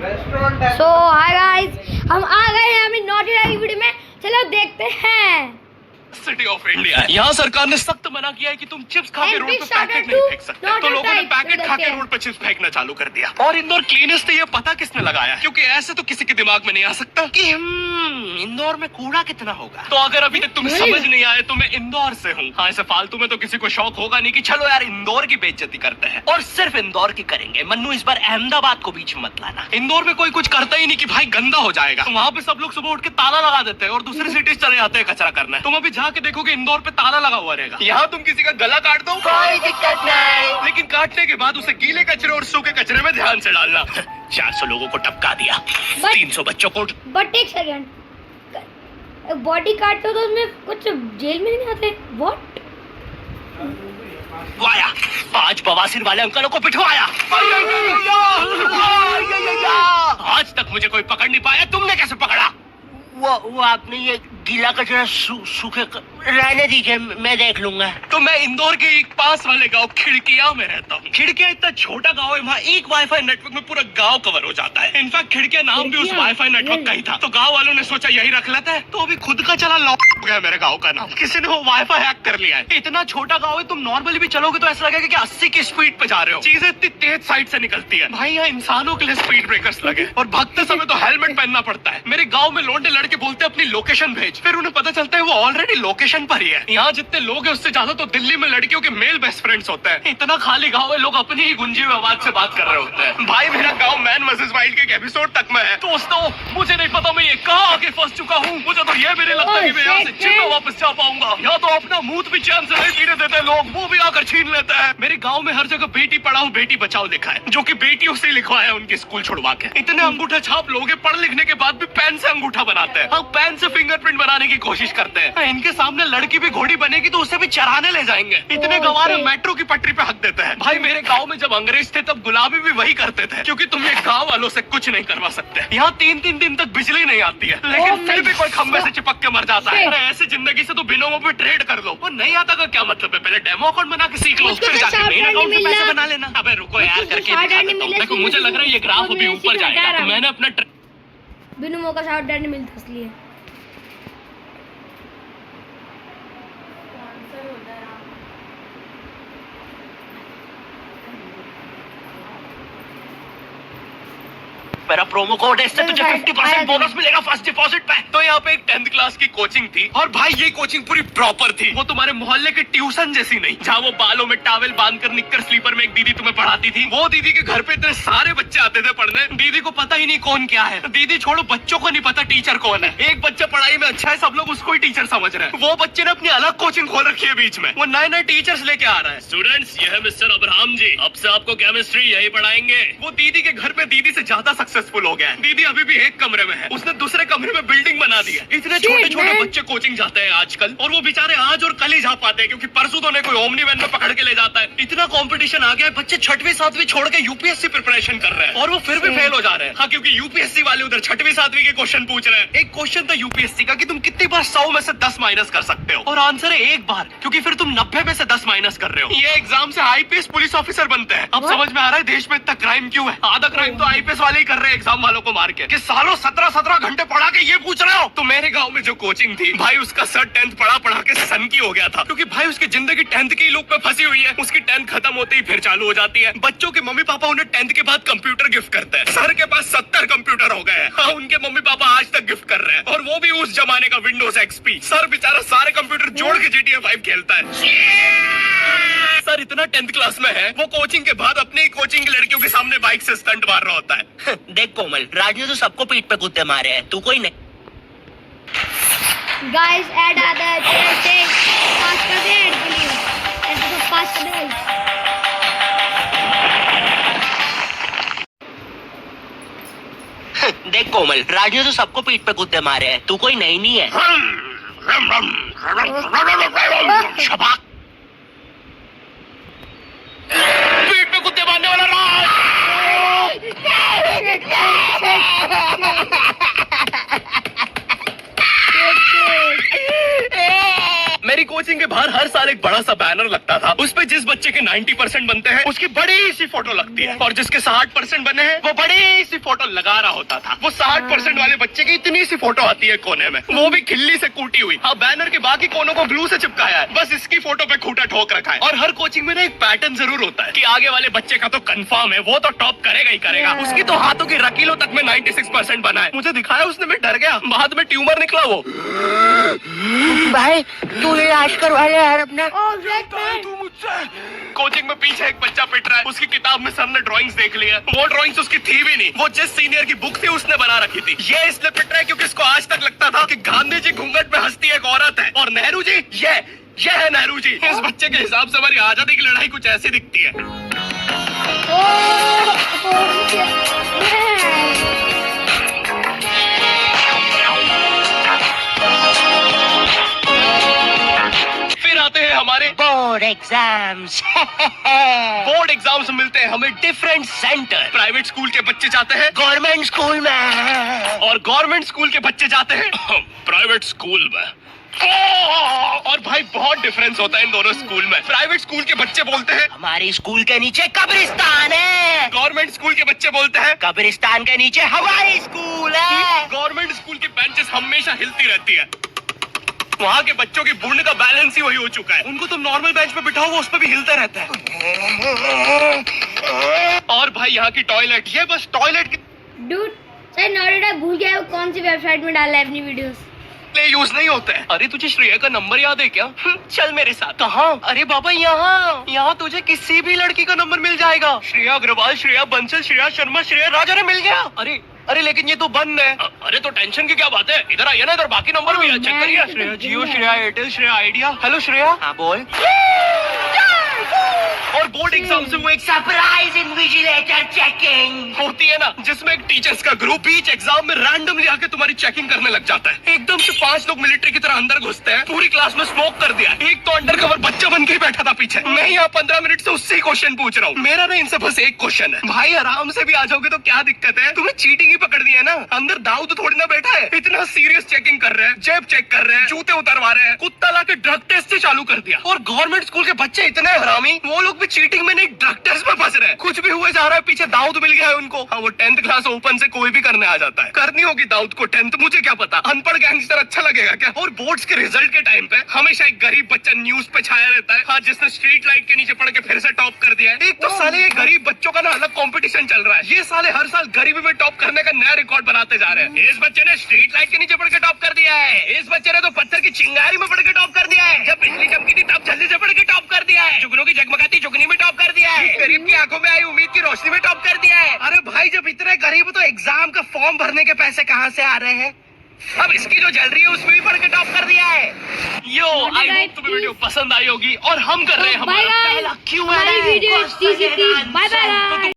सो hi guys, हम आ गए हैं अपनी नॉटी डायरी वीडियो में। चलो देखते हैं। City of India. यहाँ सरकार ने सख्त मना किया है कि तुम चिप्स खा के रोड पे पैकेट नहीं फेंक सकते। तो लोगों ने पैकेट खा के रोड पे चिप्स फेंकना चालू कर दिया। और इंदौर क्लीनेस्ट ये पता किसने लगाया, क्योंकि ऐसे तो किसी के दिमाग में नहीं आ सकता कि इंदौर में कूड़ा कितना होगा। तो अगर अभी तक तुम्हें समझ नहीं आए तो मैं इंदौर से हूँ। हाँ, ऐसे फालतू में तो किसी को शौक होगा नहीं कि चलो यार इंदौर की बेइज्जती करते हैं, और सिर्फ इंदौर की करेंगे। मन्नू, इस बार अहमदाबाद को बीच में मत लाना। इंदौर में कोई कुछ करता ही नहीं कि भाई गंदा हो जाएगा, तो वहाँ पे सब लोग सुबह उठ के ताला लगा देते हैं और दूसरी सिटीज चले जाते हैं कचरा करना। तुम अभी जाके देखोगे इंदौर पे ताला लगा हुआ रहेगा। यहाँ तुम किसी का गला काट दो कोई दिक्कत नहीं, लेकिन काटने के बाद उसे गीले कचरे और सूखे कचरे में ध्यान से डालना। 400 लोगों को टपका दिया, 300 बच्चों को। बट एक सेकंड, बॉडी काटो तो उसमें कुछ जेल में नहीं आते? व्हाट? वाया 5 बवासीर वाले अंकलों को पिटवाया। आज तक मुझे कोई पकड़ नहीं पाया, तुमने कैसे पकड़ा? वो आपने ये गीला कचरा सूखे रहने दीजिए, मैं देख लूंगा। तो मैं इंदौर के एक पास वाले गांव खिड़किया में रहता हूँ। खिड़किया इतना छोटा गांव है, वहाँ एक वाईफाई नेटवर्क में पूरा गांव कवर हो जाता है। इनफैक्ट खिड़किया नाम भी उस वाईफाई नेटवर्क का ही था, तो गांव वालों ने सोचा यही रख लेते हैं। तो अभी खुद का चला लॉक हो गया मेरे गाँव का नाम। किसी ने वो वाईफाई हैक कर लिया है। इतना छोटा गाँव है, तुम नॉर्मली भी चलोगे तो ऐसा लगेगा कि 80 की स्पीड पे जा रहे हो। चीजें इतनी तेज साइड से निकलती है। भाई यहाँ इंसानों के लिए स्पीड ब्रेकर्स लगे, और भागते समय तो हेलमेट पहनना पड़ता है। मेरे गाँव में लौंडे लड़के बोलते अपनी लोकेशन भेज, फिर उन्हें पता चलता है वो ऑलरेडी लोकेशन पर ही है। यहाँ जितने लोग हैं उससे ज्यादा तो दिल्ली में लड़कियों के मेल बेस्ट फ्रेंड्स होते हैं। इतना खाली गांव है, लोग अपनी ही गुंजी हुई आवाज से बात कर रहे होते हैं। भाई मेरा गांव मैन वर्सेस वाइल्ड के एक एपिसोड तक में है। दोस्तों, मुझे नहीं पता मैं ये कहाँ आके फंस चुका हूँ। मुझे तो ये भी नहीं लगता कि मैं यहाँ से जिंदा वापस जा पाऊंगा। यहाँ तो अपना मुंह भी चैन से नहीं पीने देते लोग, वो भी आकर छीन लेते हैं। मेरे गाँव में हर जगह बेटी पढ़ाओ बेटी बचाओ लिखा है, जो की बेटियों से लिखवाया है उनके स्कूल छुड़वा के। इतने अंगूठा छाप लोग पढ़ लिखने के बाद भी पेन से अंगूठा बनाते हैं। अब पेन से फिंगरप्रिंट बनाने की कोशिश करते हैं। इनके सामने लड़की भी घोड़ी बनेगी तो उसे भी चराने ले जाएंगे। इतने गवार मेट्रो की पटरी पे हक देते हैं। भाई मेरे गांव में जब अंग्रेज थे तब गुलाबी भी वही करते थे, क्योंकि तुम ये गांव वालों से कुछ नहीं करवा सकते। यहाँ 3-3 दिन तक बिजली नहीं आती है, लेकिन फिर भी कोई खंबे से चिपक के मर जाता है। अरे ऐसी जिंदगी से तो बिनोमो पे ट्रेड कर लो। वो नहीं आता का क्या मतलब है? पहले डेमो अकाउंट बना के सीख लो, फिर जाके मेन अकाउंट से पैसे बना लेना। अबे रुको यार, करके देखो, मुझे लग रहा है ये ग्राफ अभी ऊपर जाएगा। तो मैंने अपना बिनोमो का शार्ट नहीं मिलता इसलिए। मेरा प्रोमो कोड है, इससे तुझे 50% बोनस मिलेगा फर्स्ट डिपॉजिट पे। तो यहाँ पे एक 10th क्लास की कोचिंग थी, और भाई ये कोचिंग पूरी प्रॉपर थी। वो तुम्हारे मोहल्ले की ट्यूशन जैसी नहीं, जहाँ वो बालों में टॉवेल बांधकर निक्कर स्लीपर में एक दीदी तुम्हें पढ़ाती थी। वो दीदी के घर पे इतने सारे बच्चे आते थे पढ़ने, दीदी को पता ही नहीं कौन क्या है। दीदी छोड़ो, बच्चों को नहीं पता टीचर कौन है। एक बच्चा पढ़ाई में अच्छा है, सब लोग उसको ही टीचर समझ रहे हैं। वो बच्चे ने अपनी अलग कोचिंग खोल रखी है बीच में। वो नए टीचर्स लेके आ रहा है। स्टूडेंट्स, ये है मिस्टर अब्राहम जी, अब से आपको केमिस्ट्री यही पढ़ाएंगे। वो दीदी के घर पे दीदी से ज्यादा सक्सेसफुल हो गया है। दीदी अभी भी एक कमरे में है, उसने दूसरे कमरे में बिल्डिंग बना दी है। इतने छोटे छोटे बच्चे कोचिंग जाते हैं आजकल, और वो बेचारे आज और कल ही जा पाते हैं, क्योंकि परसों तो कोई ओमनी वैन में पकड़ के ले जाता है। इतना कंपटीशन आ गया है, बच्चे 6वीं 7वीं छोड़ के यूपीएससी प्रिपरेशन कर रहे हैं, और वो फिर भी फेल हो जा रहे हैं। हाँ, क्योंकि यूपीएससी वाले उधर 6वीं 7वीं के क्वेश्चन पूछ रहे हैं। एक क्वेश्चन था यूपीएससी का कि तुम कितनी बार 100 में से 10 माइनस कर सकते हो, और आंसर है 1 बार, क्योंकि फिर तुम 90 में से 10 माइनस कर रहे हो। ये एग्जाम से आईपीएस पुलिस ऑफिसर बनते हैं। अब समझ में आ रहा है देश में इतना क्राइम क्यों है। आधा क्राइम तो आईपीएस वाले ही कर रहे हैं एग्जाम वालों को मार के, कि सालों 17 घंटे पढ़ा के ये पूछ रहे हो। तो मेरे गांव में जो कोचिंग थी, भाई उसका सर 10th पढ़ा के सन की हो गया था, क्योंकि भाई उसकी जिंदगी 10th की लूप में फंसी हुई है। उसकी 10th खत्म होते ही फिर चालू हो जाती है। बच्चों के मम्मी पापा उन्हें 10th के बाद कंप्यूटर गिफ्ट करते हैं। सर के पास 70 कंप्यूटर हो गए हैं। हाँ, उनके मम्मी पापा आज तक गिफ्ट कर रहे हैं, और वो भी उस जमाने का विंडोज XP। सर बेचारा सारे कंप्यूटर जोड़ के GTA 5 खेलता है। सर इतना 10th क्लास में है, वो कोचिंग के बाद अपनी कोचिंग की लड़कियों के सामने बाइक से स्टंट मार रहा होता है। देख कोमल, राज ने तो सबको पीठ पे कुत्ते मारे हैं, तू कोई नहीं। गाइस ऐड आ रहा है, पास कर दे ऐड के लिए, ऐसे तो पास कर दे। देख कोमल, राज ने तो सबको पीठ पे कुत्ते मारे हैं, तू कोई नहीं है। शबाक, पीठ पे कुत्ते मारने वाला राज। मेरी कोचिंग के बाहर हर साल एक बड़ा सा बैनर लगता था, उस पे जिस बच्चे के 90% बनते हैं उसकी बड़ी सी फोटो लगती है, और जिसके 60% बने हैं वो बड़ी सी फोटो लगा रहा होता था। वो 60% वाले बच्चे की इतनी सी फोटो आती है कोने में, वो भी खिल्ली से कूटी हुई। हाँ, बैनर के बाकी कोनों को ग्लू से चिपकाया है, बस इसकी फोटो पे खूंटा ठोक रखा है। और हर कोचिंग में ना एक पैटर्न जरूर होता है कि आगे वाले बच्चे का तो कंफर्म है, वो तो टॉप करेगा ही करेगा। उसकी तो हाथों की रकीलों तक में 96% बना है। मुझे दिखाया उसने, मैं डर गया, बाद में ट्यूमर निकला वो। भाई तू इलाज करवा ले यार अपना। कोचिंग में पीछे एक बच्चा पिट रहा है, उसकी किताब में सर ने ड्राइंग्स देख ली है, वो ड्राइंग्स उसकी थी भी नहीं, वो जिस सीनियर की बुक थी उसने बना रखी थी। ये इसलिए पिट रहा है क्योंकि इसको आज तक लगता था कि गांधी जी घूंघट में हंसती एक औरत है और नेहरू जी ये है नेहरू जी। इस बच्चे के हिसाब से हमारी आजादी की लड़ाई कुछ ऐसी दिखती है। फिर आते हैं हमारे बोर्ड एग्जाम्स। बोर्ड एग्जाम्स मिलते हैं हमें डिफरेंट सेंटर। प्राइवेट स्कूल के बच्चे जाते हैं गवर्नमेंट स्कूल में और गवर्नमेंट स्कूल के बच्चे जाते हैं प्राइवेट स्कूल में। और भाई बहुत डिफरेंस होता है इन दोनों स्कूल में। प्राइवेट स्कूल के बच्चे बोलते हैं हमारी स्कूल के नीचे कब्रिस्तान है, गवर्नमेंट स्कूल के बच्चे बोलते हैं कब्रिस्तान के नीचे हमारी स्कूल है। गवर्नमेंट स्कूल की बेंचेस हमेशा हिलती रहती है। वहाँ के बच्चों की बूढ़ का बैलेंस ही वही हो चुका है, उनको तुम नॉर्मल बेंच पे बिठाओ वो उस पर भी हिलता रहता है। और भाई यहाँ की टॉयलेट, ये बस टॉयलेट की डूड सर नोरेटा भूल गया वो कौन सी वेबसाइट में डाला है अपनी वीडियोस। यूज नहीं होता है। अरे तुझे श्रेया का नंबर याद है क्या? चल मेरे साथ। कहाँ? अरे बाबा यहाँ तुझे किसी भी लड़की का नंबर मिल जाएगा। श्रेया अग्रवाल, श्रेया बंसल, श्रेया शर्मा, श्रेया राजा ने मिल गया। अरे लेकिन ये तो बंद है। अरे तो टेंशन की क्या बात है, इधर आइए ना, इधर बाकी नंबर भी है, चेक करिए। श्रेया जियो, श्रेया एयरटेल, श्रेया आइडिया। हेलो श्रेया। हाँ बोल। और बोर्ड एग्जाम से वो एक सरप्राइज इन्विजिलेटर चेकिंग होती है ना, जिसमें एक टीचर्स का ग्रुप बीच एग्जाम में रैंडमली आके तुम्हारी चेकिंग करने लग जाता है। एकदम से 5 लोग मिलिट्री की तरह अंदर घुसते हैं, पूरी क्लास में स्मोक कर दिया। एक तो अंडर कवर बच्चा बन के ही बैठा था पीछे। मैं यहाँ 15 मिनट से उससे ही क्वेश्चन पूछ रहा हूँ। मेरा ना इनसे बस एक क्वेश्चन है, भाई आराम से भी आ जाओगे तो क्या दिक्कत है, तुम्हें चीटिंग ही पकड़ दी है ना। अंदर दाऊ तो थोड़ी ना बैठा है, इतना सीरियस चेकिंग कर रहे हैं, जेब चेक कर रहे हैं, जूते उतरवा रहे हैं, कुत्ता ला के ड्रग टेस्ट से चालू कर दिया। और गवर्नमेंट स्कूल के बच्चे इतने हरामी, वो लोग भी चीटिंग में नहीं ड्रग टेस्ट में फंस रहे हैं। कुछ भी हुए जा रहा है, पीछे दाऊद मिल गया है उनको। हाँ, वो 10th क्लास ओपन से कोई भी करने आ जाता है। करनी होगी दाऊद को 10th, मुझे क्या पता, अनपढ़ गैंगस्टर अच्छा लगेगा क्या। और बोर्ड्स के रिजल्ट के टाइम पे हमेशा एक गरीब बच्चा न्यूज पे छाया रहता है, हाँ, जिसने स्ट्रीट लाइट के नीचे पड़ के फिर से टॉप कर दिया है। एक तो साले ये गरीब बच्चों का ना अलग कंपटीशन चल रहा है, ये साले हर साल गरीबी में टॉप करने का नया रिकॉर्ड बनाते जा रहे हैं। इस बच्चे ने स्ट्रीट लाइट के नीचे पड़ के टॉप कर दिया है, इस बच्चे ने तो पत्थर की चिंगारी में पड़ के टॉप कर दिया है, जब बिजली चमकी थी तब जल्दी से पड़ के टॉप कर दिया है, जुगनों की जगमगाती जुगनी में टॉप कर दिया है, गरीब की आंखों में आई उम्मीद की रोशनी में टॉप कर दिया है। अरे भाई जब इतने गरीब हो तो एग्जाम का फॉर्म भरने के पैसे कहाँ से आ रहे हैं। अब इसकी जो जल रही है उसमें भी पढ़ के टॉप कर दिया है। यो आई होप तुम्हें वीडियो पसंद आई होगी और हम कर रहे हैं हमारा पहला हमारी वीडियो बाय बाय।